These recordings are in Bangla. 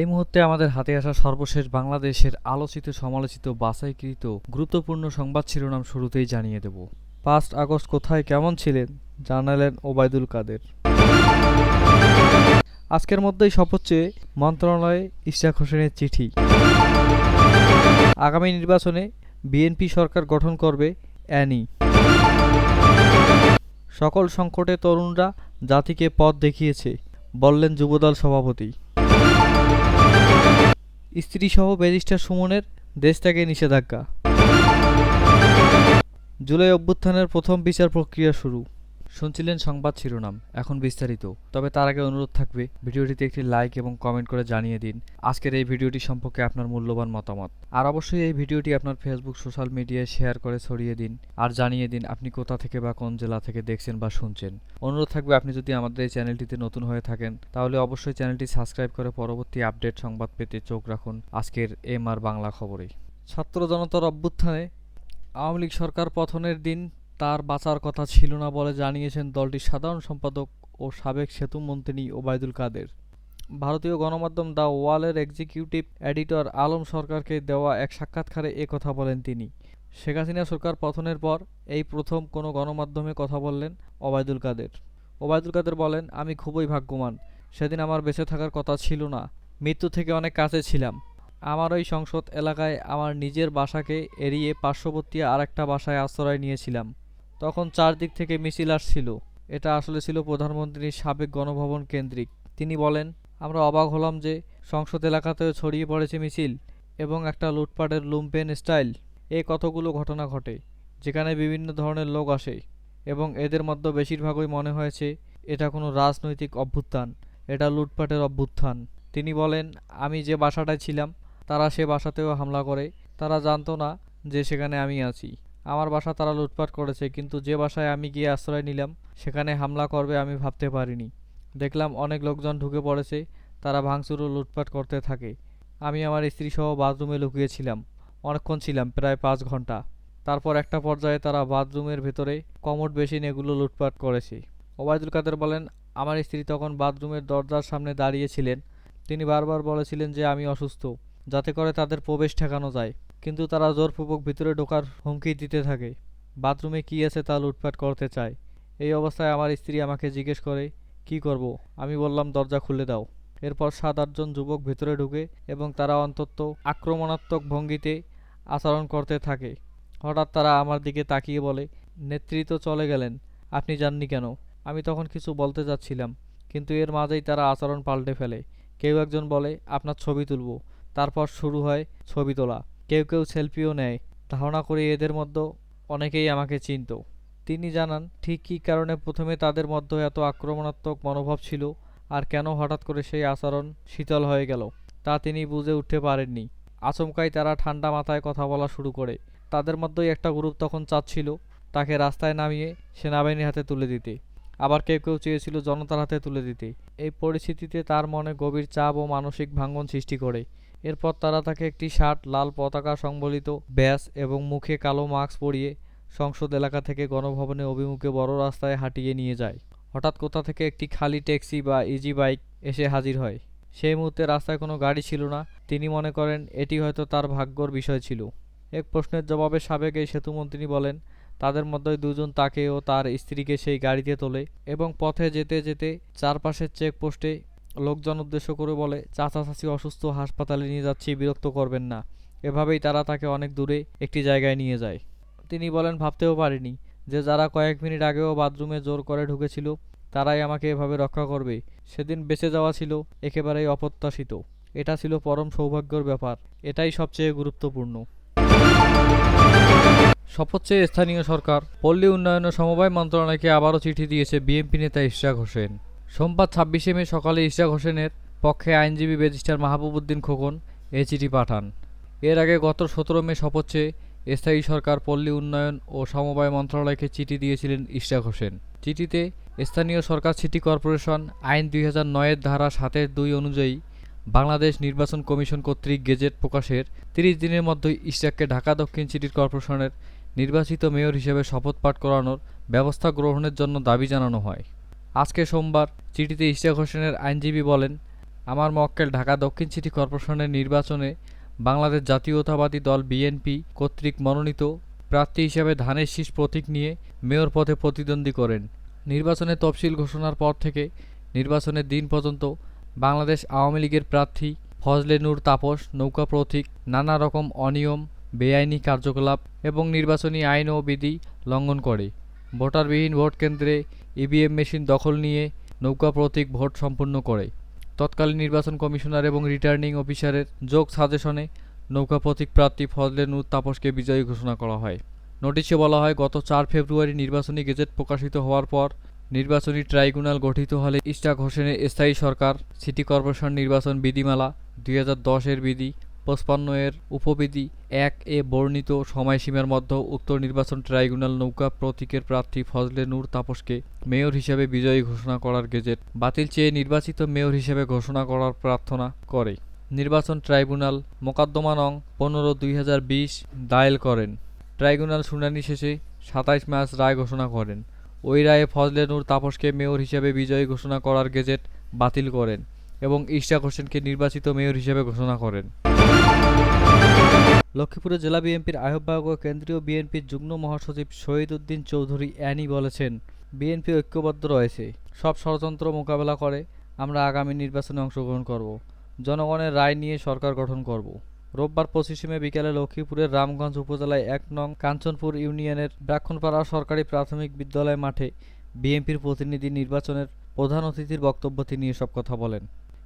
এই মুহূর্তে আমাদের হাতে আসা সর্বশেষ বাংলাদেশের আলোচিত সমালোচিত বাছাইকৃত গুরুত্বপূর্ণ সংবাদ শিরোনাম শুরুতেই জানিয়ে দেব। ৫ আগস্ট কোথায় কেমন ছিলেন জানালেন ওবায়দুল কাদের। আজকের মধ্যেই শপথ চেয়ে মন্ত্রণালয়ে ইশরাক হোসেনের চিঠি। আগামী নির্বাচনে বিএনপি সরকার গঠন করবে অ্যানি। সকল সংকটে তরুণরা জাতিকে পথ দেখিয়েছে বললেন যুবদল সভাপতি। স্ত্রীসহ ব্যারিস্টার সুমনের দেশ ত্যাগে নিষেধাজ্ঞা। জুলাই অভ্যুত্থানের প্রথম বিচার প্রক্রিয়া শুরু। শুনছিলেন সংবাদ শিরোনাম, এখন বিস্তারিত। তবে তার আগে অনুরোধ থাকবে ভিডিওটিতে একটি লাইক এবং কমেন্ট করে জানিয়ে দিন আজকের এই ভিডিওটি সম্পর্কে আপনার মূল্যবান মতামত। আর অবশ্যই এই ভিডিওটি আপনার ফেসবুক সোশ্যাল মিডিয়ায় শেয়ার করে ছড়িয়ে দিন আর জানিয়ে দিন আপনি কোথা থেকে বা কোন জেলা থেকে দেখছেন বা শুনছেন। অনুরোধ থাকবে আপনি যদি আমাদের এই চ্যানেলটিতে নতুন হয়ে থাকেন তাহলে অবশ্যই চ্যানেলটি সাবস্ক্রাইব করে পরবর্তী আপডেট সংবাদ পেতে চোখ রাখুন আজকের এমআর বাংলা খবরে। ছাত্র জনতার অভ্যুত্থানে আওয়ামী লীগ সরকার পতনের দিন তার বাঁচার কথা ছিল না বলে জানিয়েছেন দলটির সাধারণ সম্পাদক ও সাবেক সেতুমন্ত্রী ওবায়দুল কাদের। ভারতীয় গণমাধ্যম দ্য ওয়ালের এক্সিকিউটিভ এডিটর আলম সরকারকে দেওয়া এক সাক্ষাৎকারে এ কথা বলেন তিনি। শেখ হাসিনা সরকার পতনের পর এই প্রথম কোনো গণমাধ্যমে কথা বললেন ওবায়দুল কাদের। ওবায়দুল কাদের বলেন, আমি খুবই ভাগ্যবান, সেদিন আমার বেঁচে থাকার কথা ছিল না, মৃত্যু থেকে অনেক কাছে ছিলাম। আমার ওই সংসদ এলাকায় আমার নিজের বাসাকে এড়িয়ে পার্শ্ববর্তী আরেকটা বাসায় আশ্রয় নিয়েছিলাম। তখন চারদিক থেকে মিছিল আসছিল। এটা আসলে ছিল প্রধানমন্ত্রীর সাবেক গণভবন কেন্দ্রিক। তিনি বলেন, আমরা অবাক হলাম যে সংসদ এলাকাতেও ছড়িয়ে পড়েছে মিছিল এবং একটা লুটপাটের লুম্পেন স্টাইল। কতগুলো ঘটনা ঘটে যেখানে বিভিন্ন ধরনের লোক আসে এবং এদের মধ্যে বেশিরভাগই মনে হয়েছে এটা কোনো রাজনৈতিক অভ্যুত্থান, এটা লুটপাটের অভ্যুত্থান। তিনি বলেন, আমি যে বাসাটায় ছিলাম তারা সে বাসাতেও হামলা করে। তারা জানতো না যে সেখানে আমি আছি। আমার বাসা তারা লুটপাট করেছে, কিন্তু যে বাসায় আমি গিয়ে আশ্রয় নিলাম সেখানে হামলা করবে আমি ভাবতে পারিনি। দেখলাম অনেক লোকজন ঢুকে পড়েছে, তারা ভাঙচুর ও লুটপাট করতে থাকে। আমি আমার স্ত্রীসহ বাথরুমে লুকিয়েছিলাম। অনেকক্ষণ ছিলাম, প্রায় 5 ঘন্টা। তারপর একটা পর্যায়ে তারা বাথরুমের ভেতরে কমোড বেসিন এগুলো লুটপাট করেছে। ওবায়দুল কাদের বলেন, আমার স্ত্রী তখন বাথরুমের দরজার সামনে দাঁড়িয়েছিলেন। তিনি বারবার বলেছিলেন যে আমি অসুস্থ, যাতে করে তাদের প্রবেশ ঠেকানো যায়, কিন্তু তারা জোরপূর্বক ভিতরে ঢোকার হুমকি দিতে থাকে। বাথরুমে কী আছে তা লুটপাট করতে চায়। এই অবস্থায় আমার স্ত্রী আমাকে জিজ্ঞেস করে, কি করব? আমি বললাম, দরজা খুলে দাও। এরপর 7-8 জন যুবক ভেতরে ঢুকে এবং তারা অন্তত আক্রমণাত্মক ভঙ্গিতে আচরণ করতে থাকে। হঠাৎ তারা আমার দিকে তাকিয়ে বলে, নেতৃত্ব চলে গেলেন, আপনি যাননি কেন? আমি তখন কিছু বলতে যাচ্ছিলাম, কিন্তু এর মাঝেই তারা আচরণ পাল্টে ফেলে। কেউ একজন বলে, আপনার ছবি তুলব। তারপর শুরু হয় ছবি তোলা। কেউ কেউ সেলফিও নেয়। ধারণা করি এদের মধ্যে অনেকেই আমাকে চিনত। তিনি জানান, ঠিক কী কারণে প্রথমে তাদের মধ্যে এত আক্রমণাত্মক মনোভাব ছিল আর কেন হঠাৎ করে সেই আচরণ শীতল হয়ে গেল তা তিনি বুঝে উঠতে পারেননি। আচমকাই তারা ঠান্ডা মাথায় কথা বলা শুরু করে। তাদের মধ্যেই একটা গ্রুপ তখন চাচ্ছিল তাকে রাস্তায় নামিয়ে সেনাবাহিনীর হাতে তুলে দিতে। আবার কেউ কেউ চেয়েছিল জনতার হাতে তুলে দিতে। এই পরিস্থিতিতে তার মনে গভীর চাপ ও মানসিক ভাঙন সৃষ্টি করে। এরপর তারা তাকে একটি শার্ট, লাল পতাকা সংবলিত ব্যাজ এবং মুখে কালো মাস্ক পরিয়ে সংসদ এলাকা থেকে গণভবনের অভিমুখে বড় রাস্তায় হাঁটিয়ে নিয়ে যায়। হঠাৎ কোথা থেকে একটি খালি ট্যাক্সি বা ইজি বাইক এসে হাজির হয়। সেই মুহূর্তে রাস্তায় কোনো গাড়ি ছিল না। তিনি মনে করেন এটি হয়তো তার ভাগ্যর বিষয় ছিল। এক প্রশ্নের জবাবে সাবেক এই সেতুমন্ত্রী বলেন, তাদের মধ্যে 2 জন তাকে ও তার স্ত্রীকে সেই গাড়িতে তোলে এবং পথে যেতে যেতে চারপাশের চেকপোস্টে লোকজন উদ্দেশ্য করে বলে, চাচা চাচি অসুস্থ, হাসপাতালে নিয়ে যাচ্ছি, বিরক্ত করবেন না। এভাবেই তারা তাকে অনেক দূরে একটি জায়গায় নিয়ে যায়। তিনি বলেন, ভাবতেও পারিনি যে যারা কয়েক মিনিট আগেও বাথরুমে জোর করে ঢুকেছিল তারাই আমাকে এভাবে রক্ষা করবে। সেদিন বেঁচে যাওয়া ছিল একেবারেই অপ্রত্যাশিত। এটা ছিল পরম সৌভাগ্যের ব্যাপার। এটাই সবচেয়ে গুরুত্বপূর্ণ। শপথ চেয়ে স্থানীয় সরকার। পল্লী উন্নয়ন ও সমবায় মন্ত্রণালয়কে আবারও চিঠি দিয়েছে বিএনপি নেতা ইশরাক হোসেন। সোমবার 26শে মে সকালে ইশরাক হোসেনের পক্ষে আইনজীবী ব্যারিস্টার মাহবুব উদ্দিন খোকন এই চিঠি পাঠান। এর আগে গত 17 মে শপথ চেয়ে স্থায়ী সরকার পল্লী উন্নয়ন ও সমবায় মন্ত্রণালয়কে চিঠি দিয়েছিলেন ইশরাক হোসেন। চিঠিতে স্থানীয় সরকার সিটি কর্পোরেশন আইন 2009-এর ধারা 7-2 অনুযায়ী বাংলাদেশ নির্বাচন কমিশন কর্তৃক গেজেট প্রকাশের 30 দিনের মধ্যেই ইশরাককে ঢাকা দক্ষিণ সিটি কর্পোরেশনের নির্বাচিত মেয়র হিসেবে শপথ পাঠ করানোর ব্যবস্থা গ্রহণের জন্য দাবি জানানো হয়। আজকে সোমবার চিঠিতে ইশরাক হোসেনের আইনজীবী বলেন, আমার মক্কেল ঢাকা দক্ষিণ সিটি কর্পোরেশনের নির্বাচনে বাংলাদেশ জাতীয়তাবাদী দল বিএনপি কর্তৃক মনোনীত প্রার্থী হিসেবে ধানের শীষ প্রতীক নিয়ে মেয়র পদে প্রতিদ্বন্দ্বী করেন। নির্বাচনের তফসিল ঘোষণার পর থেকে নির্বাচনের দিন পর্যন্ত বাংলাদেশ আওয়ামী লীগের প্রার্থী ফজলে নূর তাপস নৌকা প্রতীক নানা রকম অনিয়ম, বেআইনি কার্যকলাপ এবং নির্বাচনী আইন ও বিধি লঙ্ঘন করে ভোটারবিহীন ভোট কেন্দ্রে ইভিএম মেশিন দখল নিয়ে নৌকা প্রতীক ভোট সম্পন্ন করে। তৎকালীন নির্বাচন কমিশনার এবং রিটার্নিং অফিসারের যোগ সাজেশনে নৌকা প্রতীক প্রার্থী ফজলে নূর তাপসকে বিজয়ী ঘোষণা করা হয়। নোটিশে বলা হয়, গত ৪ ফেব্রুয়ারি নির্বাচনী গেজেট প্রকাশিত হওয়ার পর নির্বাচনী ট্রাইব্যুনাল গঠিত হলে ইশরাক হোসেনের স্থায়ী সরকার সিটি কর্পোরেশন নির্বাচন বিধিমালা ২০১০ এর বিধি ৫৫ এর উপবিধি ১ এ বর্ণিত সময়সীমার মধ্যে উক্ত নির্বাচন ট্রাইব্যুনাল নৌকা প্রতীকের প্রার্থী ফজলে নূর তাপসকে মেয়র হিসেবে বিজয়ী ঘোষণা করার গেজেট বাতিল চেয়ে নির্বাচিত মেয়র হিসেবে ঘোষণা করার প্রার্থনা করে। নির্বাচন ট্রাইব্যুনাল মোকদ্দমা নং ১৫/২০২০ দায়ের করেন। ট্রাইব্যুনাল শুনানি শেষে ২৭ মার্চ রায় ঘোষণা করেন। ওই রায়ে ফজলে নূর তাপসকে মেয়র হিসেবে বিজয়ী ঘোষণা করার গেজেট বাতিল করেন এবং ইশরাক হোসেনকে নির্বাচিত মেয়র হিসেবে ঘোষণা করেন। লক্ষ্মীপুরে জেলা বিএনপির আহ্বায়ক ও কেন্দ্রীয় বিএনপির যুগ্ম মহাসচিব শহীদ উদ্দিন চৌধুরী অ্যানি বলেছেন, বিএনপি ঐক্যবদ্ধ রয়েছে, সব ষড়যন্ত্র মোকাবেলা করে আমরা আগামী নির্বাচনে অংশগ্রহণ করব, জনগণের রায় নিয়ে সরকার গঠন করব। রোববার ২৫ মে বিকেলে লক্ষ্মীপুরের রামগঞ্জ উপজেলায় ১ নং কাঞ্চনপুর ইউনিয়নের ব্রাহ্মণপাড়া সরকারি প্রাথমিক বিদ্যালয় মাঠে বিএনপির প্রতিনিধি নির্বাচনের প্রধান অতিথির বক্তব্য তিনি এসব কথা বলেন।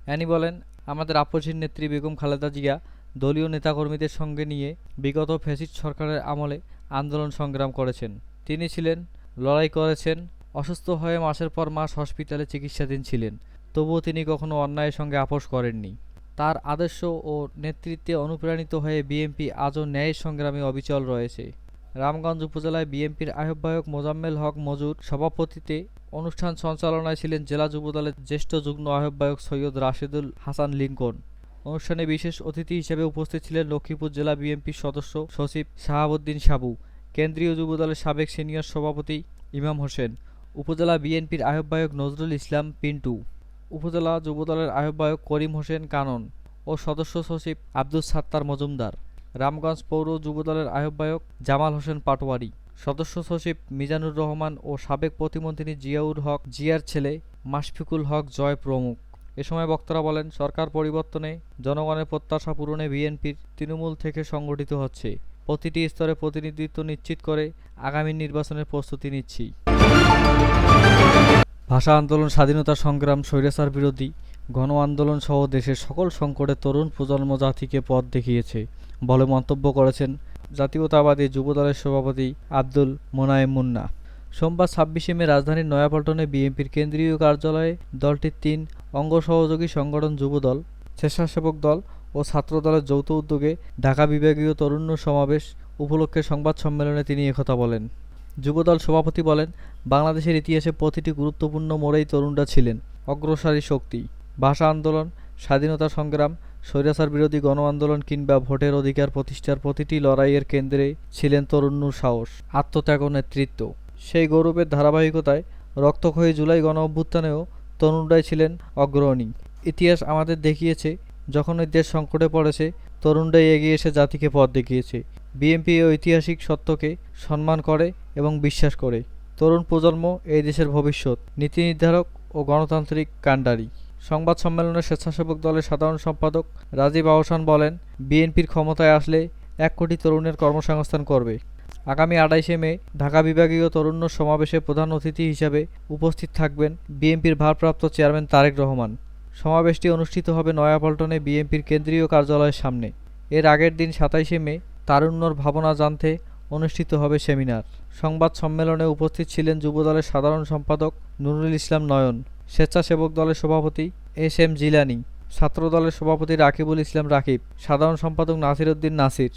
অ্যানি বলেন, আমাদের আপসহীন নেত্রী বেগম খালেদা জিয়া দলীয় নেতাকর্মীদের সঙ্গে নিয়ে বিগত ফ্যাসিস্ট সরকারের আমলে আন্দোলন সংগ্রাম করেছেন। তিনি ছিলেন, লড়াই করেছেন, অসুস্থ হয়ে মাসের পর মাস হসপিটালে চিকিৎসাধীন ছিলেন, তবুও তিনি কখনো অন্যায়ের সঙ্গে আপোষ করেননি। তার আদর্শ ও নেতৃত্বে অনুপ্রাণিত হয়ে বিএনপি আজও ন্যায় সংগ্রামে অবিচল রয়েছে। রামগঞ্জ উপজেলায় বিএনপির আহ্বায়ক মোজাম্মেল হক মজুর সভাপতিত্বে অনুষ্ঠান সঞ্চালনায় ছিলেন জেলা যুবদলের জ্যেষ্ঠ যুগ্ম আহ্বায়ক সৈয়দ রাশেদুল হাসান লিংকন। অনুষ্ঠানে বিশেষ অতিথি হিসেবে উপস্থিত ছিলেন লক্ষ্মীপুর জেলা বিএনপির সদস্য সচিব শাহাবুদ্দিন সাবু, কেন্দ্রীয় যুবদলের সাবেক সিনিয়র সভাপতি ইমাম হোসেন, উপজেলা বিএনপির আহ্বায়ক নজরুল ইসলাম পিন্টু, উপজেলা যুবদলের আহ্বায়ক করিম হোসেন কানন ও সদস্য সচিব আব্দুস সাত্তার মজুমদার, রামগঞ্জ পৌর যুবদলের আহ্বায়ক জামাল হোসেন পাটোয়ারি, সদস্য সচিব মিজানুর রহমান ও সাবেক প্রতিমন্ত্রী জিয়াউর হক জিয়ার ছেলে মাশফিকুল হক জয় প্রমুখ। এ সময় বক্তারা বলেন, সরকার পরিবর্তনে, জনগণের প্রত্যাশা পূরণে বিএনপির তৃণমূল থেকে সংগঠিত হচ্ছে, প্রতিটি স্তরে প্রতিনিধিত্ব নিশ্চিত করে আগামী নির্বাচনের প্রস্তুতি নিচ্ছি। ভাষা আন্দোলন, স্বাধীনতা সংগ্রাম, স্বৈরাচার বিরোধী গণ আন্দোলন সহ দেশের সকল সংকটে তরুণ প্রজন্ম জাতিকে পথ দেখিয়েছে বলে মন্তব্য করেছেন জাতীয়তাবাদী যুবদলের সভাপতি আব্দুল মোনায়েম মুন্না। সোমবার ২৬ মে রাজধানীর নয়াপল্টনে বিএনপির কেন্দ্রীয় কার্যালয়ে দলটির ৩ অঙ্গ সহযোগী সংগঠন যুবদল, স্বেচ্ছাসেবক দল ও ছাত্রদলের যৌথ উদ্যোগে ঢাকা বিভাগীয় তরুণ সমাবেশ উপলক্ষে সংবাদ সম্মেলনে তিনি একথা বলেন। যুবদল সভাপতি বলেন, বাংলাদেশের ইতিহাসে প্রতিটি গুরুত্বপূর্ণ মোড়েই তরুণরা ছিলেন অগ্রসরী শক্তি। ভাষা আন্দোলন, স্বাধীনতা সংগ্রাম, স্বৈরাচার বিরোধী গণ আন্দোলন কিংবা ভোটের অধিকার প্রতিষ্ঠার প্রতিটি লড়াইয়ের কেন্দ্রে ছিলেন তরুণের সাহস, আত্মত্যাগ ও নেতৃত্ব। সেই গৌরবের ধারাবাহিকতায় রক্তক্ষয়ী জুলাই গণ অভ্যুত্থানেও তরুণরাই ছিলেন অগ্রণী। ইতিহাস আমাদের দেখিয়েছে, যখন এই দেশ সংকটে পড়েছে, তরুণরাই এগিয়ে এসে জাতিকে পথ দেখিয়েছে। বিএনপি এই ঐতিহাসিক সত্যকে সম্মান করে এবং বিশ্বাস করে। তরুণ প্রজন্ম এই দেশের ভবিষ্যৎ, নীতি নির্ধারক ও গণতান্ত্রিক কাণ্ডারি। সংবাদ সম্মেলনে স্বেচ্ছাসেবক দলের সাধারণ সম্পাদক রাজীব আহসান বলেন, বিএনপির ক্ষমতায় আসলে ১ কোটি তরুণের কর্মসংস্থান করবে। আগামী ২৮ মে ঢাকা বিভাগীয় তরুণ সমাবেশে প্রধান অতিথি হিসেবে উপস্থিত থাকবেন বিএনপির ভারপ্রাপ্ত চেয়ারম্যান তারেক রহমান। সমাবেশটি অনুষ্ঠিত হবে নয়াপল্টনে বিএনপির কেন্দ্রীয় কার্যালয়ের সামনে। এর আগের দিন ২৭ মে তারুণ্যর ভাবনা জানতে অনুষ্ঠিত হবে সেমিনার। সংবাদ সম্মেলনে উপস্থিত ছিলেন যুবদলের সাধারণ সম্পাদক নুরুল ইসলাম নয়ন, স্বেচ্ছাসেবক দলের সভাপতি এস.এম. জিলানী, ছাত্রদলের সভাপতি রাকিবুল ইসলাম রাকিব, সাধারণ সম্পাদক নাসির উদ্দিন নাসির।